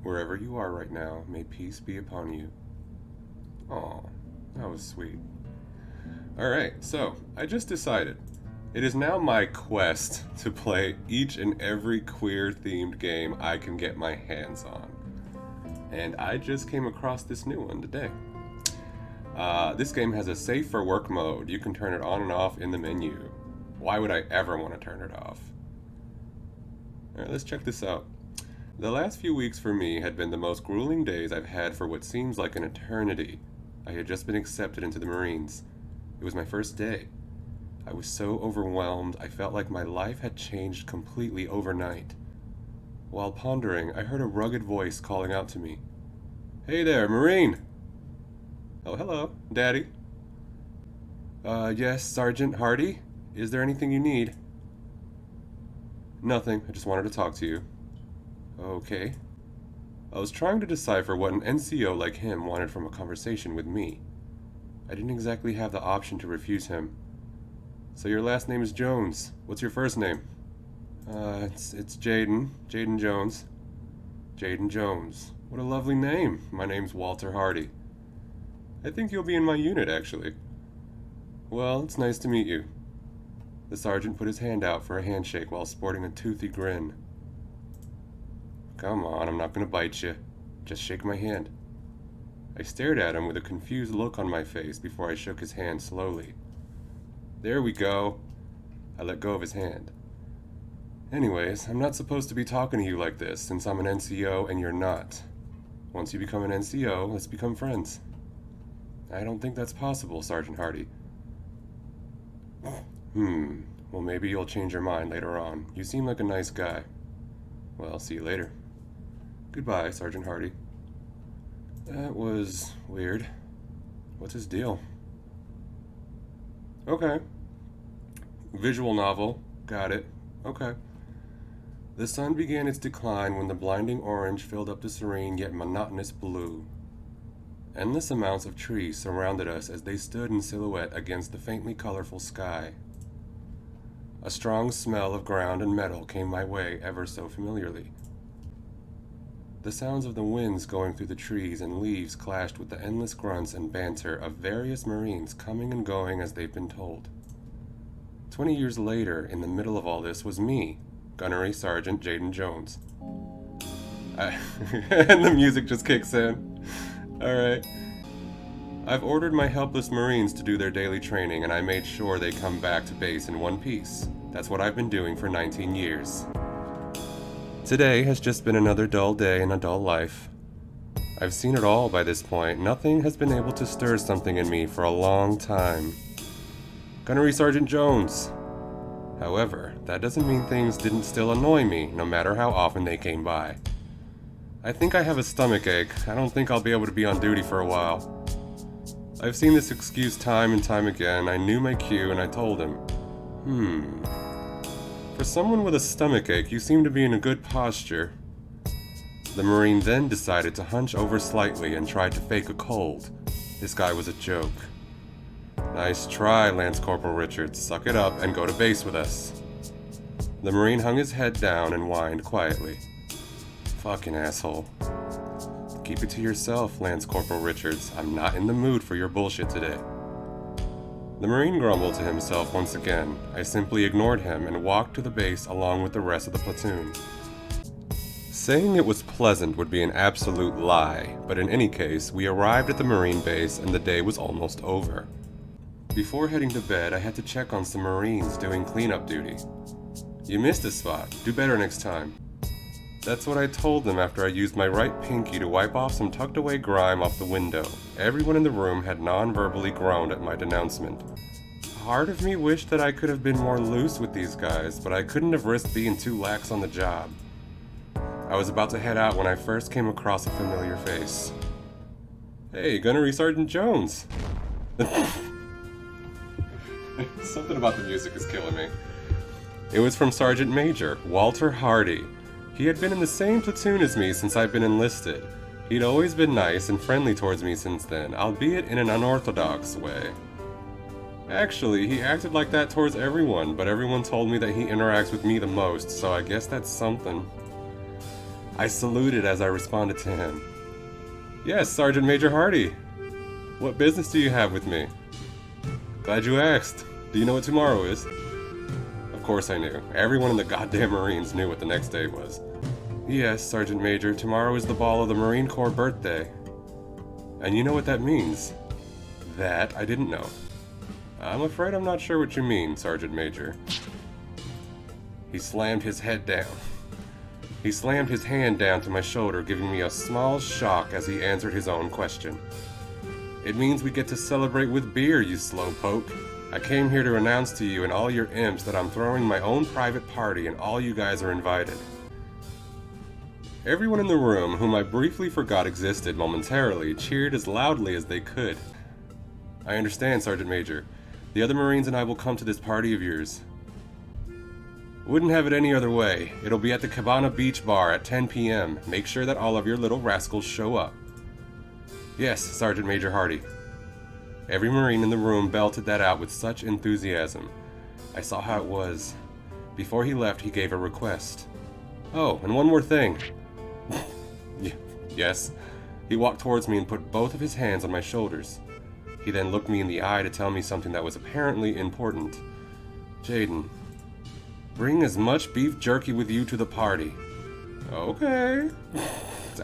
Wherever you are right now, may peace be upon you. Aw, that was sweet. Alright, so, I just decided. It is now my quest to play each and every queer-themed game I can get my hands on. And I just came across this new one today. This game has a safe for work mode. You can turn it on and off in the menu. Why would I ever want to turn it off? Alright, let's check this out. The last few weeks for me had been the most grueling days I've had for what seems like an eternity. I had just been accepted into the Marines. It was my first day. I was so overwhelmed, I felt like my life had changed completely overnight. While pondering, I heard a rugged voice calling out to me. "Hey there, Marine!" "Oh, hello, Daddy." Yes, Sergeant Hardy? Is there anything you need?" "Nothing, I just wanted to talk to you." "Okay." I was trying to decipher what an NCO like him wanted from a conversation with me. I didn't exactly have the option to refuse him. "So your last name is Jones. What's your first name?" It's Jayden. Jayden Jones." "Jayden Jones. What a lovely name. My name's Walter Hardy." "I think you'll be in my unit, actually." "Well, it's nice to meet you." The sergeant put his hand out for a handshake while sporting a toothy grin. "Come on, I'm not gonna bite you. Just shake my hand." I stared at him with a confused look on my face before I shook his hand slowly. "There we go." I let go of his hand. "Anyways, I'm not supposed to be talking to you like this since I'm an NCO and you're not. Once you become an NCO, let's become friends." "I don't think that's possible, Sergeant Hardy." Well, maybe you'll change your mind later on. You seem like a nice guy." "Well, see you later." "Goodbye, Sergeant Hardy." That was weird. What's his deal? Okay. Visual novel. Got it. Okay. The sun began its decline when the blinding orange filled up the serene yet monotonous blue. Endless amounts of trees surrounded us as they stood in silhouette against the faintly colorful sky. A strong smell of ground and metal came my way ever so familiarly. The sounds of the winds going through the trees and leaves clashed with the endless grunts and banter of various Marines coming and going as they've been told. 20 years later, in the middle of all this, was me, Gunnery Sergeant Jayden Jones. And the music just kicks in. Alright. I've ordered my helpless Marines to do their daily training, and I made sure they come back to base in one piece. That's what I've been doing for 19 years. Today has just been another dull day in a dull life. I've seen it all by this point. Nothing has been able to stir something in me for a long time. Gunnery Sergeant Jones. However, that doesn't mean things didn't still annoy me, no matter how often they came by. I think I have a stomach ache. I don't think I'll be able to be on duty for a while. I've seen this excuse time and time again. I knew my cue and I told him. For someone with a stomachache, you seem to be in a good posture. The Marine then decided to hunch over slightly and tried to fake a cold. This guy was a joke. Nice try, Lance Corporal Richards. Suck it up and go to base with us. The Marine hung his head down and whined quietly. Fucking asshole. Keep it to yourself, Lance Corporal Richards. I'm not in the mood for your bullshit today. The Marine grumbled to himself once again. I simply ignored him and walked to the base along with the rest of the platoon. Saying it was pleasant would be an absolute lie, but in any case, we arrived at the Marine base and the day was almost over. Before heading to bed, I had to check on some Marines doing cleanup duty. You missed a spot. Do better next time. That's what I told them after I used my right pinky to wipe off some tucked away grime off the window. Everyone in the room had non-verbally groaned at my denouncement. Part of me wished that I could have been more loose with these guys, but I couldn't have risked being too lax on the job. I was about to head out when I first came across a familiar face. Hey, Gunnery Sergeant Jones! Something about the music is killing me. It was from Sergeant Major, Walter Hardy. He had been in the same platoon as me since I'd been enlisted. He'd always been nice and friendly towards me since then, albeit in an unorthodox way. Actually, he acted like that towards everyone, but everyone told me that he interacts with me the most, so I guess that's something. I saluted as I responded to him. Yes, Sergeant Major Hardy. What business do you have with me? Glad you asked. Do you know what tomorrow is? Of course I knew. Everyone in the goddamn Marines knew what the next day was. Yes, Sergeant Major, tomorrow is the ball of the Marine Corps birthday. And you know what that means? That I didn't know. I'm afraid I'm not sure what you mean, Sergeant Major. He slammed his head down. He slammed his hand down to my shoulder, giving me a small shock as he answered his own question. It means we get to celebrate with beer, you slowpoke. I came here to announce to you and all your imps that I'm throwing my own private party and all you guys are invited. Everyone in the room, whom I briefly forgot existed momentarily, cheered as loudly as they could. I understand, Sergeant Major. The other Marines and I will come to this party of yours. Wouldn't have it any other way. It'll be at the Cabana Beach Bar at 10 p.m. Make sure that all of your little rascals show up. Yes, Sergeant Major Hardy. Every Marine in the room belted that out with such enthusiasm. I saw how it was. Before he left, he gave a request. Oh, and one more thing. Yes. He walked towards me and put both of his hands on my shoulders. He then looked me in the eye to tell me something that was apparently important. Jayden, bring as much beef jerky with you to the party. Okay.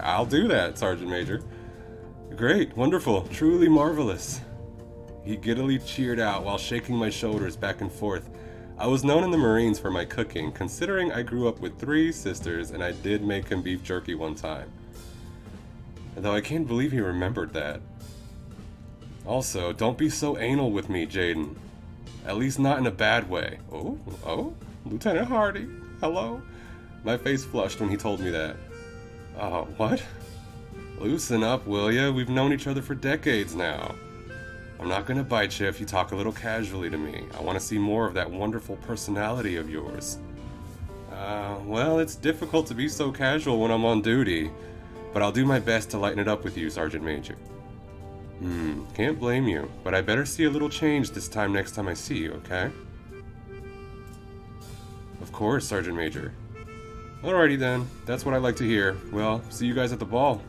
I'll do that, Sergeant Major. Great, wonderful, truly marvelous. He giddily cheered out while shaking my shoulders back and forth. I was known in the Marines for my cooking, considering I grew up with 3 sisters and I did make him beef jerky one time. Though I can't believe he remembered that. Also, don't be so anal with me, Jayden. At least not in a bad way. Oh, Lieutenant Hardy, hello? My face flushed when he told me that. Oh, what? Loosen up, will ya? We've known each other for decades now. I'm not gonna bite you if you talk a little casually to me. I want to see more of that wonderful personality of yours. Well, it's difficult to be so casual when I'm on duty, but I'll do my best to lighten it up with you, Sergeant Major. Can't blame you, but I better see a little change this time next time I see you, okay? Of course, Sergeant Major. Alrighty then, that's what I like to hear. Well, see you guys at the ball.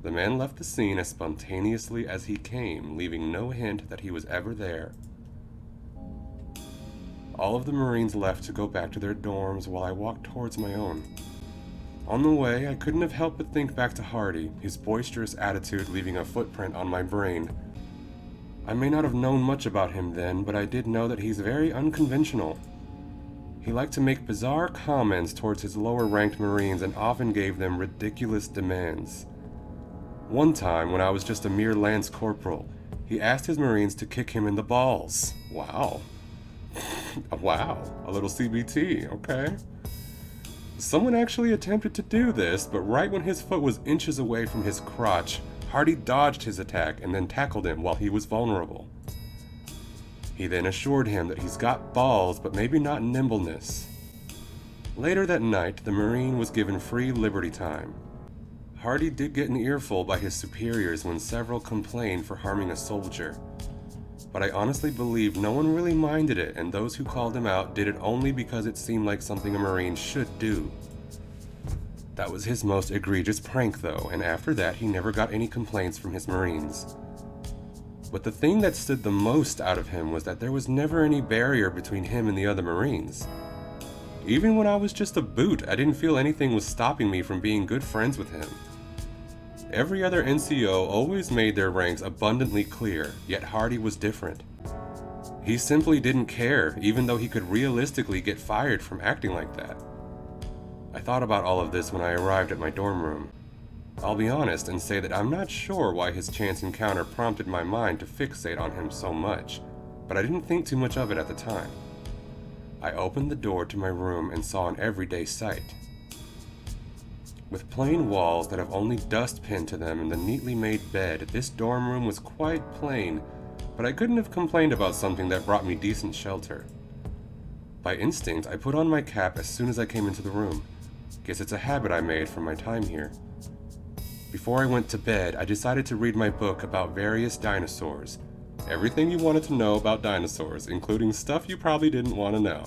The man left the scene as spontaneously as he came, leaving no hint that he was ever there. All of the Marines left to go back to their dorms while I walked towards my own. On the way, I couldn't have helped but think back to Hardy, his boisterous attitude leaving a footprint on my brain. I may not have known much about him then, but I did know that he's very unconventional. He liked to make bizarre comments towards his lower-ranked Marines and often gave them ridiculous demands. One time, when I was just a mere lance corporal, he asked his Marines to kick him in the balls. Wow. Wow, a little CBT, okay. Someone actually attempted to do this, but right when his foot was inches away from his crotch, Hardy dodged his attack and then tackled him while he was vulnerable. He then assured him that he's got balls, but maybe not nimbleness. Later that night, the Marine was given free liberty time. Hardy did get an earful by his superiors when several complained for harming a soldier. But I honestly believe no one really minded it, and those who called him out did it only because it seemed like something a Marine should do. That was his most egregious prank though, and after that he never got any complaints from his Marines. But the thing that stood the most out of him was that there was never any barrier between him and the other Marines. Even when I was just a boot, I didn't feel anything was stopping me from being good friends with him. Every other NCO always made their ranks abundantly clear, yet Hardy was different. He simply didn't care, even though he could realistically get fired from acting like that. I thought about all of this when I arrived at my dorm room. I'll be honest and say that I'm not sure why his chance encounter prompted my mind to fixate on him so much, but I didn't think too much of it at the time. I opened the door to my room and saw an everyday sight. With plain walls that have only dust pinned to them and the neatly made bed, this dorm room was quite plain, but I couldn't have complained about something that brought me decent shelter. By instinct, I put on my cap as soon as I came into the room. Guess it's a habit I made from my time here. Before I went to bed, I decided to read my book about various dinosaurs. Everything you wanted to know about dinosaurs, including stuff you probably didn't want to know.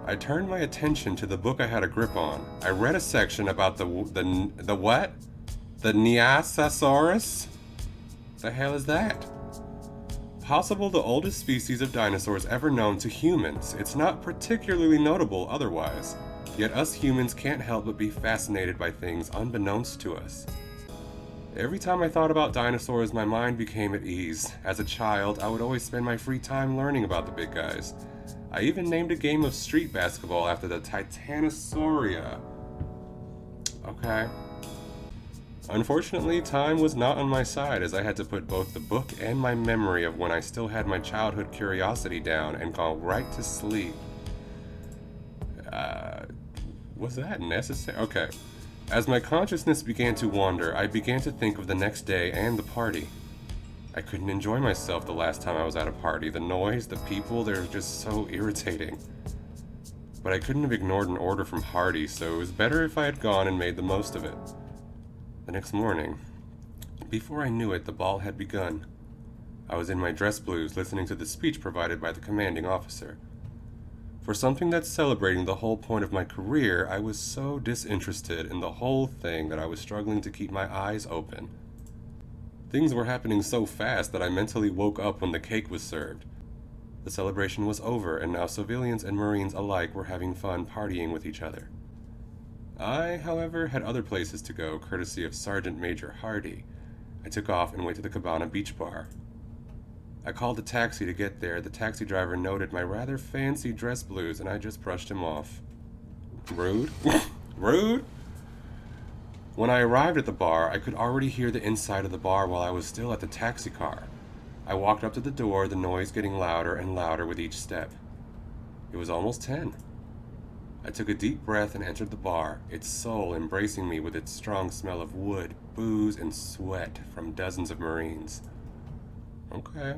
I turned my attention to the book I had a grip on. I read a section about the what? The Nyasasaurus? The hell is that? Possible the oldest species of dinosaurs ever known to humans. It's not particularly notable otherwise, yet us humans can't help but be fascinated by things unbeknownst to us. Every time I thought about dinosaurs, my mind became at ease. As a child, I would always spend my free time learning about the big guys. I even named a game of street basketball after the Titanosauria. Okay. Unfortunately, time was not on my side as I had to put both the book and my memory of when I still had my childhood curiosity down and go right to sleep. Was that necessary? Okay. As my consciousness began to wander, I began to think of the next day and the party. I couldn't enjoy myself the last time I was at a party. The noise, the people, they're just so irritating. But I couldn't have ignored an order from Hardy, so it was better if I had gone and made the most of it. The next morning, before I knew it, the ball had begun. I was in my dress blues listening to the speech provided by the commanding officer. For something that's celebrating the whole point of my career, I was so disinterested in the whole thing that I was struggling to keep my eyes open. Things were happening so fast that I mentally woke up when the cake was served. The celebration was over, and now civilians and Marines alike were having fun partying with each other. I, however, had other places to go, courtesy of Sergeant Major Hardy. I took off and went to the Cabana Beach Bar. I called a taxi to get there. The taxi driver noted my rather fancy dress blues, and I just brushed him off. Rude? Rude? When I arrived at the bar, I could already hear the inside of the bar while I was still at the taxi car. I walked up to the door, the noise getting louder and louder with each step. It was almost 10. I took a deep breath and entered the bar, its soul embracing me with its strong smell of wood, booze, and sweat from dozens of Marines. Okay.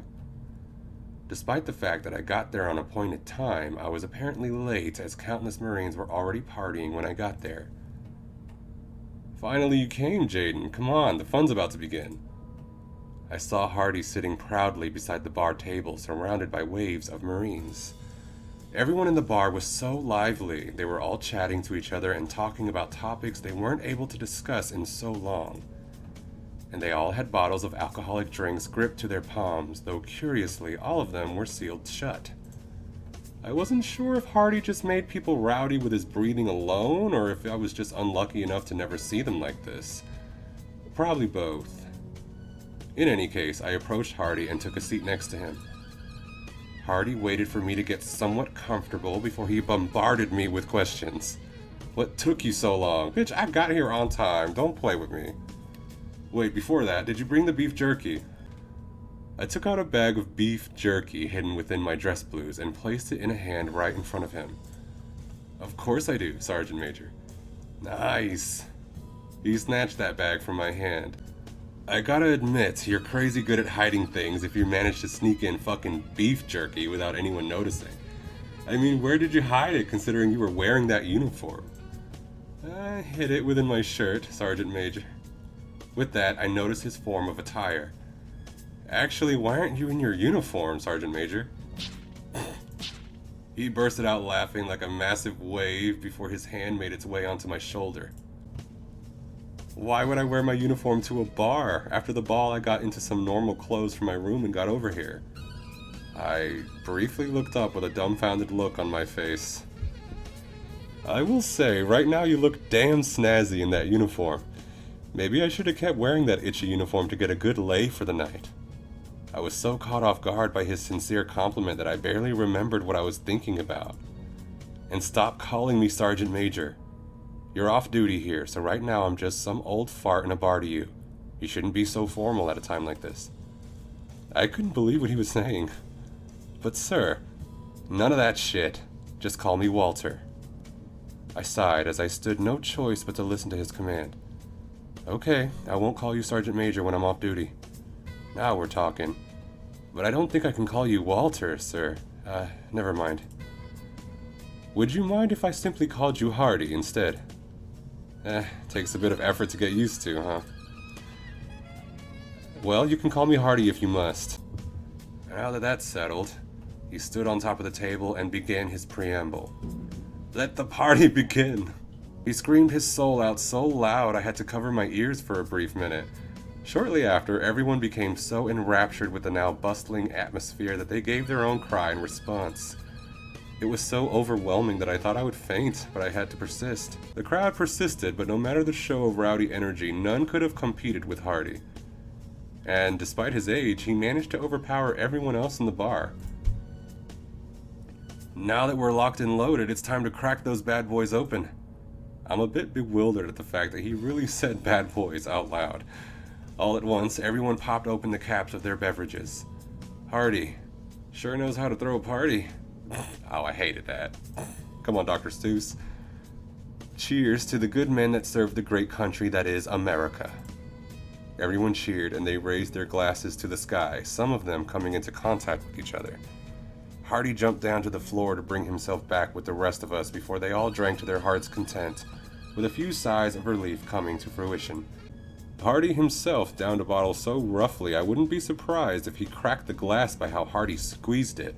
Despite the fact that I got there on appointed time, I was apparently late as countless Marines were already partying when I got there. Finally you came, Jayden. Come on, the fun's about to begin. I saw Hardy sitting proudly beside the bar table, surrounded by waves of Marines. Everyone in the bar was so lively. They were all chatting to each other and talking about topics they weren't able to discuss in so long. And they all had bottles of alcoholic drinks gripped to their palms, though curiously, all of them were sealed shut. I wasn't sure if Hardy just made people rowdy with his breathing alone, or if I was just unlucky enough to never see them like this. Probably both. In any case, I approached Hardy and took a seat next to him. Hardy waited for me to get somewhat comfortable before he bombarded me with questions. What took you so long? Bitch, I got here on time. Don't play with me. Wait, before that, did you bring the beef jerky? I took out a bag of beef jerky hidden within my dress blues and placed it in a hand right in front of him. Of course I do, Sergeant Major. Nice. He snatched that bag from my hand. I gotta admit, you're crazy good at hiding things if you manage to sneak in fucking beef jerky without anyone noticing. I mean, where did you hide it considering you were wearing that uniform? I hid it within my shirt, Sergeant Major. With that, I noticed his form of attire. Actually, why aren't you in your uniform, Sergeant Major? He bursted out laughing like a massive wave before his hand made its way onto my shoulder. Why would I wear my uniform to a bar? After the ball, I got into some normal clothes from my room and got over here. I briefly looked up with a dumbfounded look on my face. I will say, right now you look damn snazzy in that uniform. Maybe I should have kept wearing that itchy uniform to get a good lay for the night. I was so caught off guard by his sincere compliment that I barely remembered what I was thinking about. And stop calling me Sergeant Major. You're off duty here, so right now I'm just some old fart in a bar to you. You shouldn't be so formal at a time like this. I couldn't believe what he was saying. But sir, none of that shit. Just call me Walter. I sighed as I stood no choice but to listen to his command. Okay, I won't call you Sergeant Major when I'm off duty. Now we're talking. But I don't think I can call you Walter, sir. Never mind. Would you mind if I simply called you Hardy instead? Takes a bit of effort to get used to, huh? Well, you can call me Hardy if you must. Now that that's settled, he stood on top of the table and began his preamble. Let the party begin. He screamed his soul out so loud I had to cover my ears for a brief minute. Shortly after, everyone became so enraptured with the now bustling atmosphere that they gave their own cry in response. It was so overwhelming that I thought I would faint, but I had to persist. The crowd persisted, but no matter the show of rowdy energy, none could have competed with Hardy. And despite his age, he managed to overpower everyone else in the bar. Now that we're locked and loaded, it's time to crack those bad boys open. I'm a bit bewildered at the fact that he really said bad boys out loud. All at once, everyone popped open the caps of their beverages. Hardy sure knows how to throw a party. Oh, I hated that. Come on, Dr. Seuss. Cheers to the good men that serve the great country that is America. Everyone cheered and they raised their glasses to the sky, some of them coming into contact with each other. Hardy jumped down to the floor to bring himself back with the rest of us before they all drank to their heart's content, with a few sighs of relief coming to fruition. Hardy himself downed a bottle so roughly I wouldn't be surprised if he cracked the glass by how hard he squeezed it.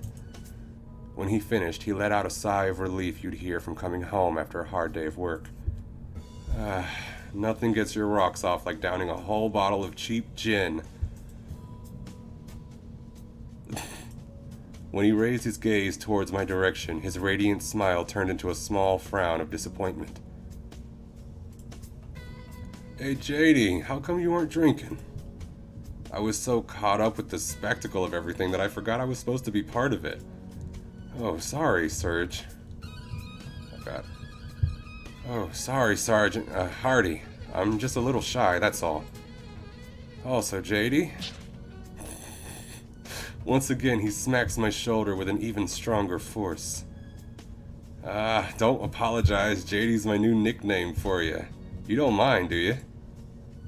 When he finished, he let out a sigh of relief you'd hear from coming home after a hard day of work. Nothing gets your rocks off like downing a whole bottle of cheap gin. When he raised his gaze towards my direction, his radiant smile turned into a small frown of disappointment. Hey, JD, how come you weren't drinking? I was so caught up with the spectacle of everything that I forgot I was supposed to be part of it. Oh, sorry, Serge. Oh, God. Oh, sorry, Sergeant. Hardy. I'm just a little shy, that's all. Also, JD... Once again, he smacks my shoulder with an even stronger force. Don't apologize. JD's my new nickname for you. You don't mind, do you?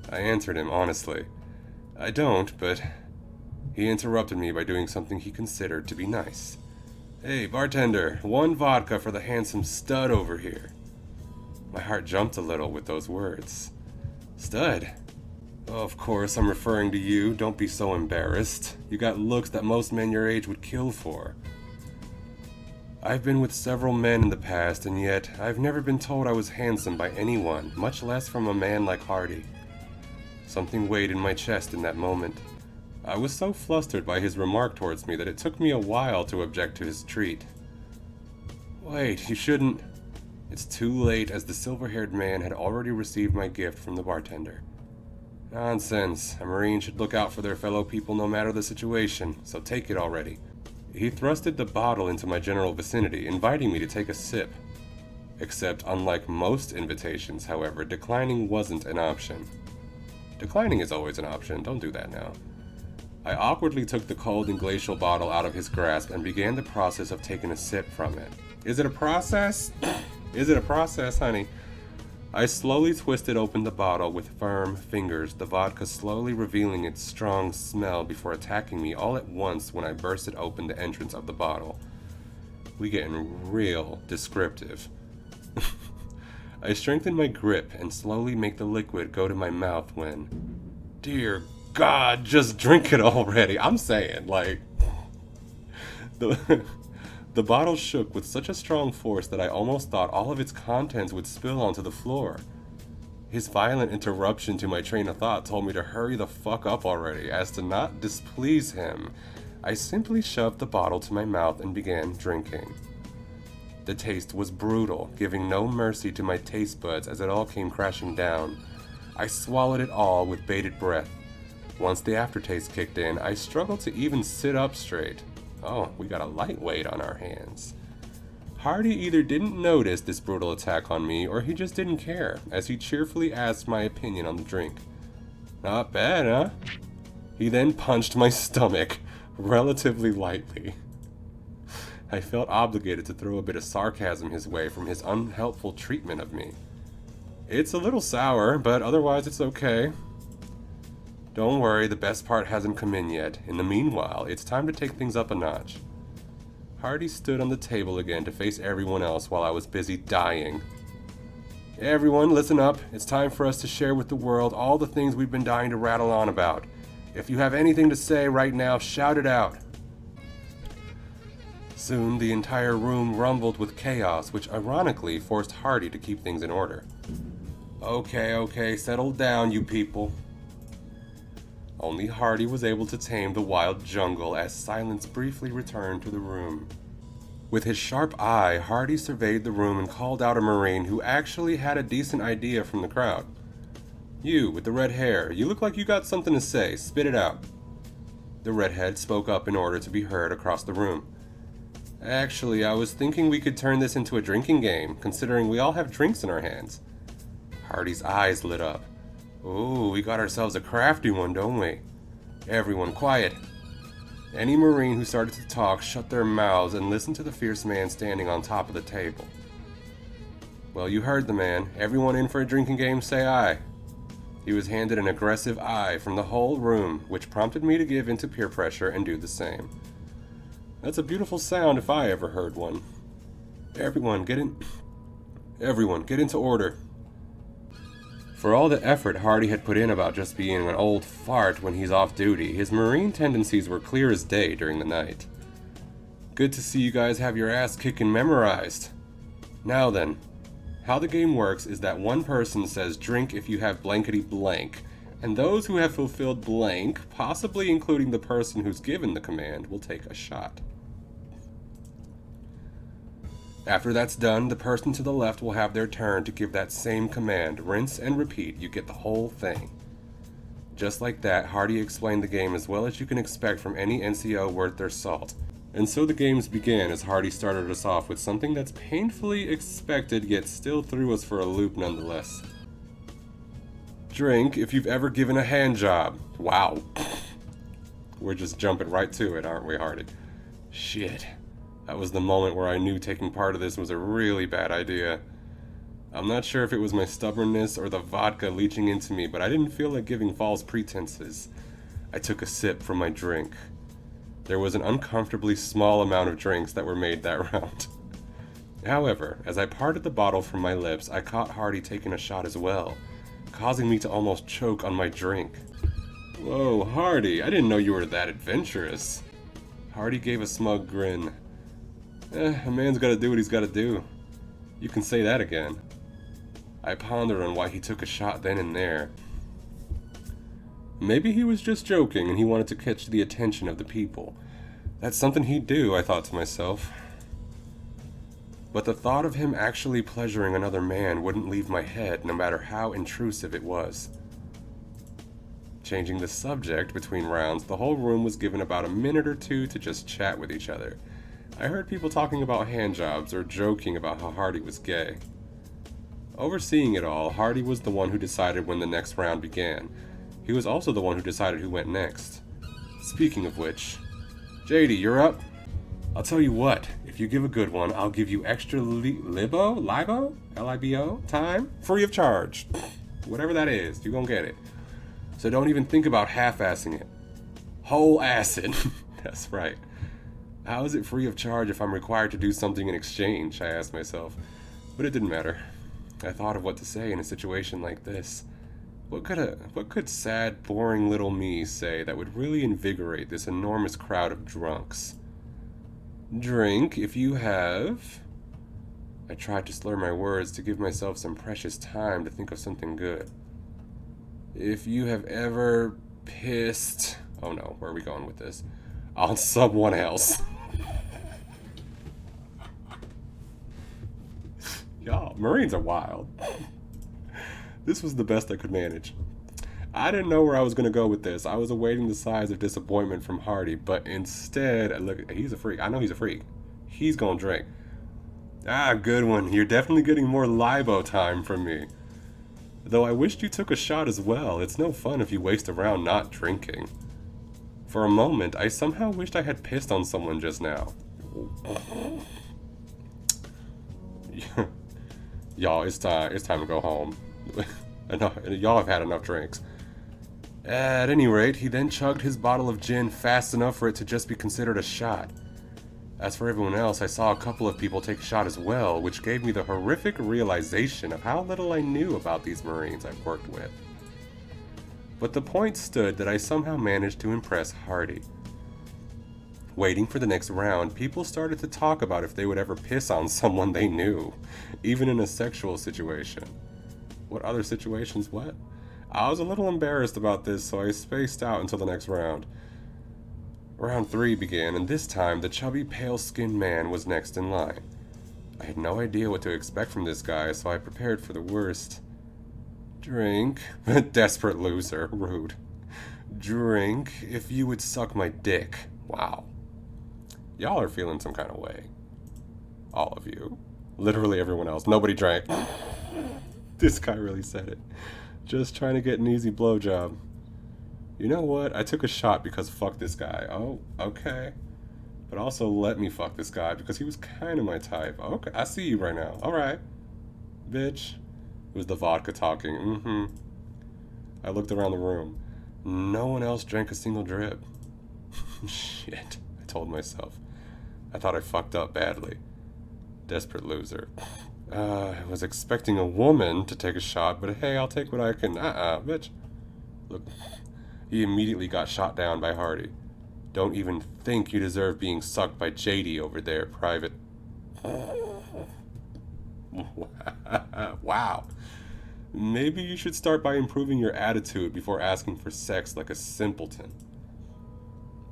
I answered him honestly. I don't, but he interrupted me by doing something he considered to be nice. Hey, bartender, 1 vodka for the handsome stud over here. My heart jumped a little with those words. Stud? Of course, I'm referring to you. Don't be so embarrassed. You got looks that most men your age would kill for. I've been with several men in the past, and yet I've never been told I was handsome by anyone, much less from a man like Hardy. Something weighed in my chest in that moment. I was so flustered by his remark towards me that it took me a while to object to his treat. Wait, you shouldn't... It's too late, as the silver-haired man had already received my gift from the bartender. Nonsense. A Marine should look out for their fellow people no matter the situation, so take it already. He thrusted the bottle into my general vicinity, inviting me to take a sip. Except, unlike most invitations, however, declining wasn't an option. Declining is always an option, don't do that now. I awkwardly took the cold and glacial bottle out of his grasp and began the process of taking a sip from it. Is it a process? Is it a process, honey? I slowly twisted open the bottle with firm fingers, the vodka slowly revealing its strong smell before attacking me all at once when I bursted open the entrance of the bottle. We getting real descriptive. I strengthened my grip and slowly make the liquid go to my mouth when... Dear God, just drink it already. I'm saying, like... The bottle shook with such a strong force that I almost thought all of its contents would spill onto the floor. His violent interruption to my train of thought told me to hurry the fuck up already, as to not displease him. I simply shoved the bottle to my mouth and began drinking. The taste was brutal, giving no mercy to my taste buds as it all came crashing down. I swallowed it all with bated breath. Once the aftertaste kicked in, I struggled to even sit up straight. Oh, we got a lightweight on our hands. Hardy either didn't notice this brutal attack on me, or he just didn't care, as he cheerfully asked my opinion on the drink. Not bad, huh? He then punched my stomach, relatively lightly. I felt obligated to throw a bit of sarcasm his way from his unhelpful treatment of me. It's a little sour, but otherwise it's okay. Don't worry, the best part hasn't come in yet. In the meanwhile, it's time to take things up a notch. Hardy stood on the table again to face everyone else while I was busy dying. Everyone, listen up. It's time for us to share with the world all the things we've been dying to rattle on about. If you have anything to say right now, shout it out. Soon, the entire room rumbled with chaos, which ironically forced Hardy to keep things in order. Okay, settle down, you people. Only Hardy was able to tame the wild jungle as silence briefly returned to the room. With his sharp eye, Hardy surveyed the room and called out a Marine who actually had a decent idea from the crowd. You, with the red hair, you look like you got something to say. Spit it out. The redhead spoke up in order to be heard across the room. Actually, I was thinking we could turn this into a drinking game, considering we all have drinks in our hands. Hardy's eyes lit up. Ooh, we got ourselves a crafty one, don't we? Everyone quiet. Any Marine who started to talk shut their mouths and listened to the fierce man standing on top of the table. Well, you heard the man. Everyone in for a drinking game, say aye. He was handed an aggressive eye from the whole room, which prompted me to give into peer pressure and do the same. That's a beautiful sound if I ever heard one. Everyone, get into order. For all the effort Hardy had put in about just being an old fart when he's off duty, his Marine tendencies were clear as day during the night. Good to see you guys have your ass kicking memorized. Now then, how the game works is that one person says drink if you have blankety blank, and those who have fulfilled blank, possibly including the person who's given the command, will take a shot. After that's done, the person to the left will have their turn to give that same command. Rinse and repeat, you get the whole thing. Just like that, Hardy explained the game as well as you can expect from any NCO worth their salt. And so the games began as Hardy started us off with something that's painfully expected yet still threw us for a loop nonetheless. Drink if you've ever given a hand job. Wow. We're just jumping right to it, aren't we, Hardy? Shit. That was the moment where I knew taking part of this was a really bad idea. I'm not sure if it was my stubbornness or the vodka leaching into me, but I didn't feel like giving false pretenses. I took a sip from my drink. There was an uncomfortably small amount of drinks that were made that round. However, as I parted the bottle from my lips, I caught Hardy taking a shot as well, causing me to almost choke on my drink. Whoa, Hardy, I didn't know you were that adventurous. Hardy gave a smug grin. A man's gotta do what he's gotta do. You can say that again. I pondered on why he took a shot then and there. Maybe he was just joking and he wanted to catch the attention of the people. That's something he'd do, I thought to myself. But the thought of him actually pleasuring another man wouldn't leave my head, no matter how intrusive it was. Changing the subject between rounds, the whole room was given about a minute or two to just chat with each other. I heard people talking about handjobs or joking about how Hardy was gay. Overseeing it all, Hardy was the one who decided when the next round began. He was also the one who decided who went next. Speaking of which, JD, you're up. I'll tell you what, if you give a good one, I'll give you extra libo, L-I-B-O, time, free of charge. Whatever that is, you're gonna get it. So don't even think about half-assing it. Whole acid. That's right. How is it free of charge if I'm required to do something in exchange, I asked myself. But it didn't matter. I thought of what to say in a situation like this. What could sad, boring little me say that would really invigorate this enormous crowd of drunks? Drink if you have... I tried to slur my words to give myself some precious time to think of something good. If you have ever pissed... Oh no, where are we going with this? On someone else. Y'all, Marines are wild. This was the best I could manage. I didn't know where I was going to go with this. I was awaiting the sighs of disappointment from Hardy, but instead, look, he's a freak. I know he's a freak. He's going to drink. Ah, good one. You're definitely getting more libo time from me. Though I wished you took a shot as well. It's no fun if you waste a round not drinking. For a moment, I somehow wished I had pissed on someone just now. Y'all, it's time to go home. Y'all have had enough drinks. At any rate, he then chugged his bottle of gin fast enough for it to just be considered a shot. As for everyone else, I saw a couple of people take a shot as well, which gave me the horrific realization of how little I knew about these Marines I've worked with. But the point stood that I somehow managed to impress Hardy. Waiting for the next round, people started to talk about if they would ever piss on someone they knew, even in a sexual situation. What other situations? What? I was a little embarrassed about this, so I spaced out until the next round. Round 3 began, and this time the chubby, pale-skinned man was next in line. I had no idea what to expect from this guy, so I prepared for the worst. Drink. Desperate loser. Rude. Drink if you would suck my dick. Wow. Y'all are feeling some kind of way. All of you. Literally everyone else. Nobody drank. This guy really said it. Just trying to get an easy blowjob. You know what? I took a shot because fuck this guy. Oh, okay. But also let me fuck this guy because he was kind of my type. Okay, I see you right now. Alright. Bitch. It was the vodka talking. I looked around the room. No one else drank a single drip. Shit, I told myself. I thought I fucked up badly. Desperate loser. I was expecting a woman to take a shot, but hey, I'll take what I can. Bitch. Look, he immediately got shot down by Hardy. Don't even think you deserve being sucked by JD over there, Private. Wow. Maybe you should start by improving your attitude before asking for sex like a simpleton.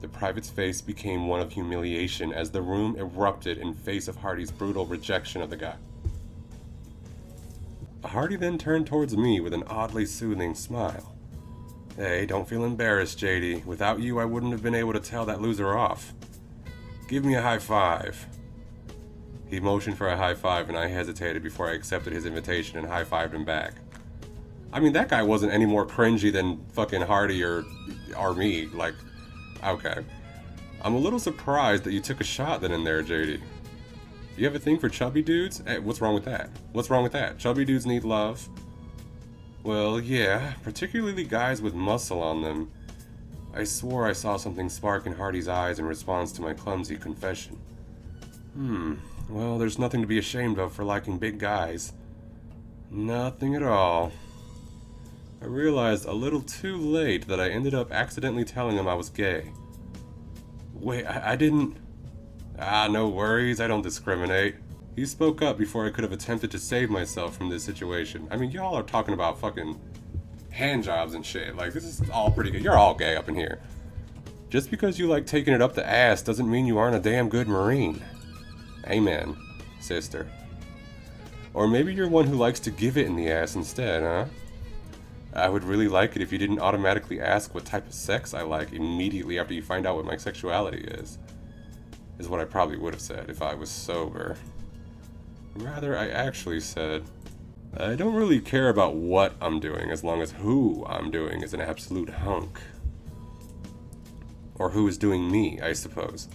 The private's face became one of humiliation as the room erupted in face of Hardy's brutal rejection of the guy. Hardy then turned towards me with an oddly soothing smile. Hey, don't feel embarrassed, JD. Without you, I wouldn't have been able to tell that loser off. Give me a high five. He motioned for a high five, and I hesitated before I accepted his invitation and high-fived him back. I mean, that guy wasn't any more cringy than fucking Hardy or me. Like, okay. I'm a little surprised that you took a shot then in there, JD. You have a thing for chubby dudes? Hey, what's wrong with that? What's wrong with that? Chubby dudes need love? Well, yeah, particularly guys with muscle on them. I swore I saw something spark in Hardy's eyes in response to my clumsy confession. Well, there's nothing to be ashamed of for liking big guys. Nothing at all. I realized a little too late that I ended up accidentally telling him I was gay. Wait, I didn't... no worries, I don't discriminate. He spoke up before I could have attempted to save myself from this situation. I mean, y'all are talking about fucking handjobs and shit. Like, this is all pretty good. You're all gay up in here. Just because you like taking it up the ass doesn't mean you aren't a damn good Marine. Amen, sister. Or maybe you're one who likes to give it in the ass instead, huh? I would really like it if you didn't automatically ask what type of sex I like immediately after you find out what my sexuality is what I probably would have said if I was sober. Rather, I actually said, I don't really care about what I'm doing as long as who I'm doing is an absolute hunk. Or who is doing me, I suppose.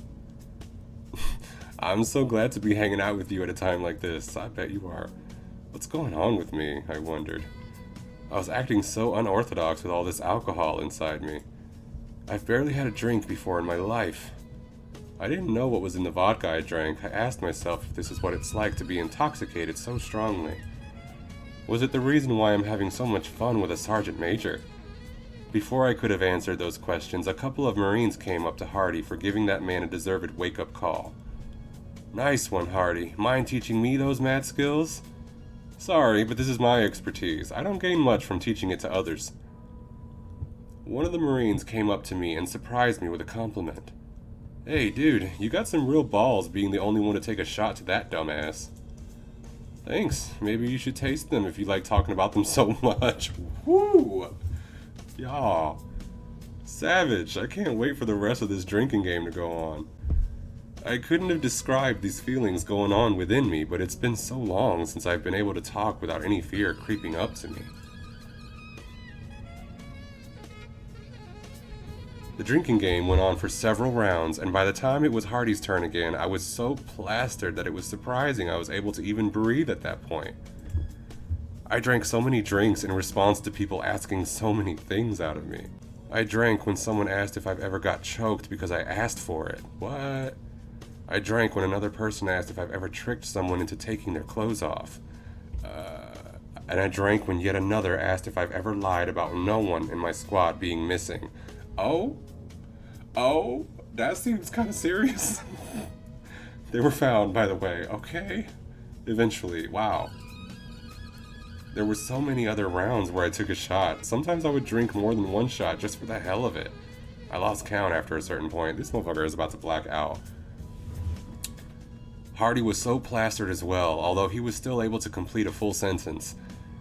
I'm so glad to be hanging out with you at a time like this. I bet you are. What's going on with me? I wondered. I was acting so unorthodox with all this alcohol inside me. I've barely had a drink before in my life. I didn't know what was in the vodka I drank. I asked myself if this is what it's like to be intoxicated so strongly. Was it the reason why I'm having so much fun with a sergeant major? Before I could have answered those questions, a couple of Marines came up to Hardy for giving that man a deserved wake-up call. Nice one, Hardy. Mind teaching me those mad skills? Sorry, but this is my expertise. I don't gain much from teaching it to others. One of the Marines came up to me and surprised me with a compliment. Hey, dude, you got some real balls being the only one to take a shot to that dumbass. Thanks. Maybe you should taste them if you like talking about them so much. Woo! Y'all. Savage. I can't wait for the rest of this drinking game to go on. I couldn't have described these feelings going on within me, but it's been so long since I've been able to talk without any fear creeping up to me. The drinking game went on for several rounds, and by the time it was Hardy's turn again, I was so plastered that it was surprising I was able to even breathe at that point. I drank so many drinks in response to people asking so many things out of me. I drank when someone asked if I've ever got choked because I asked for it. What? I drank when another person asked if I've ever tricked someone into taking their clothes off. And I drank when yet another asked if I've ever lied about no one in my squad being missing. Oh, That seems kind of serious. They were found, by the way. Okay. Eventually. Wow. There were so many other rounds where I took a shot. Sometimes I would drink more than one shot just for the hell of it. I lost count after a certain point. This motherfucker is about to black out. Hardy was so plastered as well, although he was still able to complete a full sentence.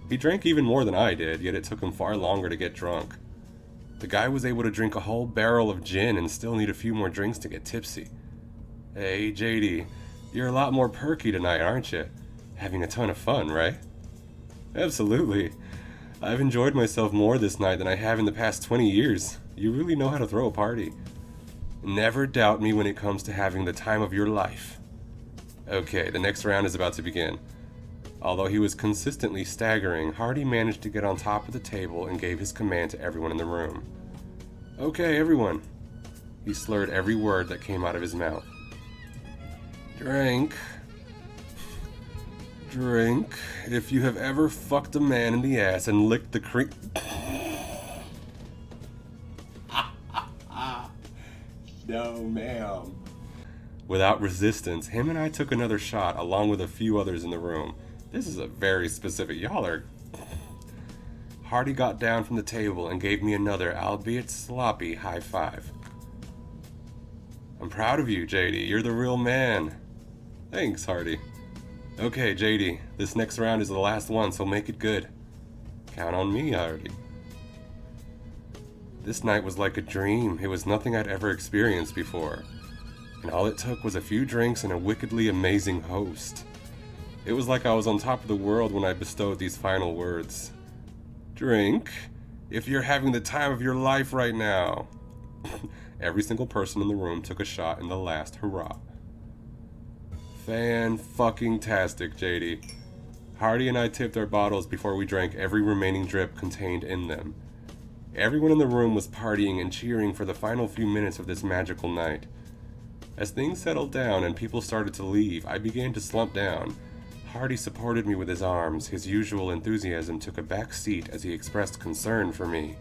He drank even more than I did, yet it took him far longer to get drunk. The guy was able to drink a whole barrel of gin and still need a few more drinks to get tipsy. Hey, JD, you're a lot more perky tonight, aren't you? Having a ton of fun, right? Absolutely. I've enjoyed myself more this night than I have in the past 20 years. You really know how to throw a party. Never doubt me when it comes to having the time of your life. Okay, the next round is about to begin. Although he was consistently staggering, Hardy managed to get on top of the table and gave his command to everyone in the room. Okay, everyone. He slurred every word that came out of his mouth. Drink. Drink. If you have ever fucked a man in the ass and licked the cream... No, ma'am. Without resistance, him and I took another shot along with a few others in the room. This is a very specific... Y'all are... Hardy got down from the table and gave me another, albeit sloppy, high five. I'm proud of you, JD. You're the real man. Thanks, Hardy. Okay, JD, this next round is the last one, so make it good. Count on me, Hardy. This night was like a dream. It was nothing I'd ever experienced before. And all it took was a few drinks and a wickedly amazing host. It was like I was on top of the world when I bestowed these final words. Drink, if you're having the time of your life right now. Every single person in the room took a shot in the last hurrah. Fan-fucking-tastic, JD. Hardy and I tipped our bottles before we drank every remaining drip contained in them. Everyone in the room was partying and cheering for the final few minutes of this magical night. As things settled down and people started to leave, I began to slump down. Hardy supported me with his arms. His usual enthusiasm took a back seat as he expressed concern for me.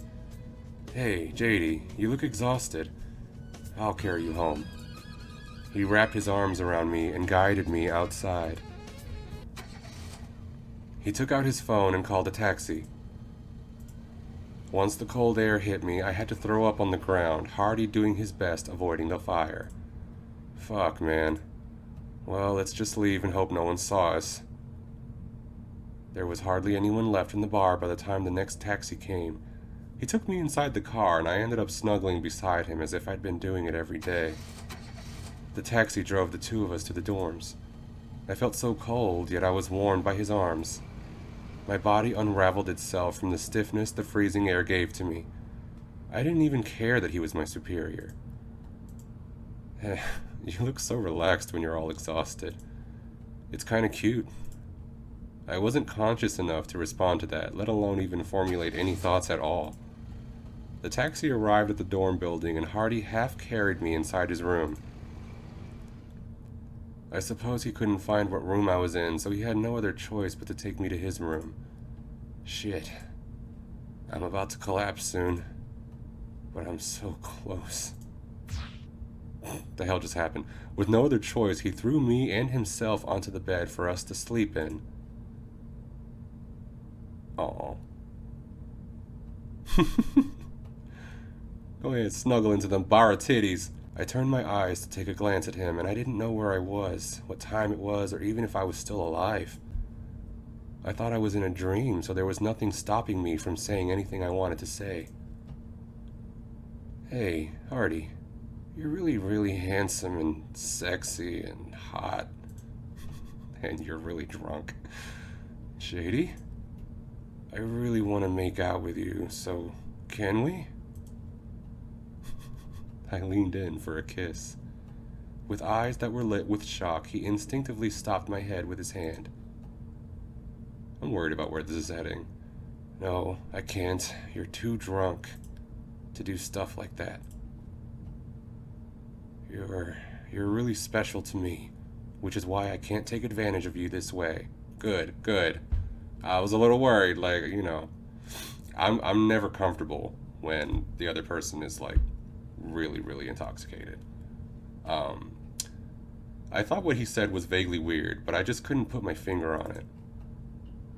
Hey, JD, you look exhausted. I'll carry you home. He wrapped his arms around me and guided me outside. He took out his phone and called a taxi. Once the cold air hit me, I had to throw up on the ground, Hardy doing his best avoiding the fire. Fuck, man. Well, let's just leave and hope no one saw us. There was hardly anyone left in the bar by the time the next taxi came. He took me inside the car and I ended up snuggling beside him as if I'd been doing it every day. The taxi drove the two of us to the dorms. I felt so cold, yet I was warmed by his arms. My body unraveled itself from the stiffness the freezing air gave to me. I didn't even care that he was my superior. You look so relaxed when you're all exhausted. It's kinda cute. I wasn't conscious enough to respond to that, let alone even formulate any thoughts at all. The taxi arrived at the dorm building and Hardy half carried me inside his room. I suppose he couldn't find what room I was in, so he had no other choice but to take me to his room. Shit. I'm about to collapse soon. But I'm so close. What the hell just happened? With no other choice, he threw me and himself onto the bed for us to sleep in. Aww. Go ahead, snuggle into them bar titties. I turned my eyes to take a glance at him, and I didn't know where I was, what time it was, or even if I was still alive. I thought I was in a dream, so there was nothing stopping me from saying anything I wanted to say. Hey, Hardy. You're really, really handsome and sexy and hot. And you're really drunk. Shady? I really want to make out with you, so can we? I leaned in for a kiss. With eyes that were lit with shock, he instinctively stopped my head with his hand. I'm worried about where this is heading. No, I can't. You're too drunk to do stuff like that. You're really special to me, which is why I can't take advantage of you this way. Good, good. I was a little worried, like, you know. I'm never comfortable when the other person is, like, really, really intoxicated. Um, I thought what he said was vaguely weird, but I just couldn't put my finger on it.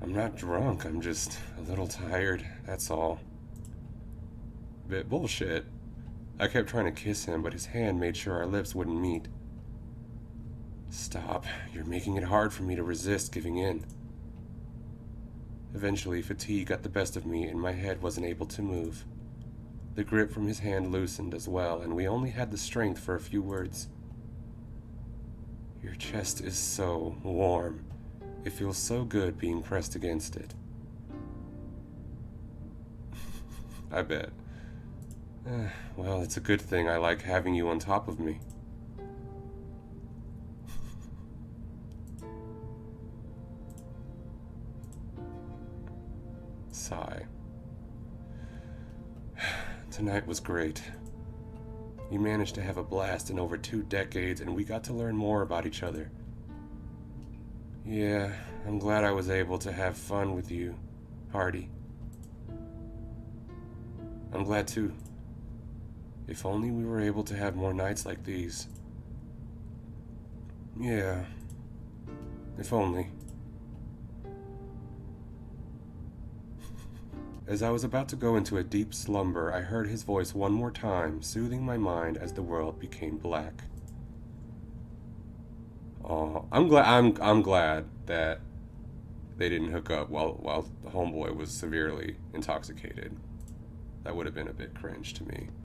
I'm not drunk, I'm just a little tired, that's all. Bit bullshit. I kept trying to kiss him, but his hand made sure our lips wouldn't meet. Stop, you're making it hard for me to resist giving in. Eventually, fatigue got the best of me and my head wasn't able to move. The grip from his hand loosened as well, and we only had the strength for a few words. Your chest is so warm. It feels so good being pressed against it. I bet. Well, it's a good thing I like having you on top of me. Sigh. Tonight was great. We managed to have a blast in over 2 decades, and we got to learn more about each other. Yeah, I'm glad I was able to have fun with you, Hardy. I'm glad too. If only we were able to have more nights like these. Yeah, if only. As I was about to go into a deep slumber, I heard his voice one more time, soothing my mind as the world became black. Oh, I'm glad that they didn't hook up while the homeboy was severely intoxicated. That would have been a bit cringe to me.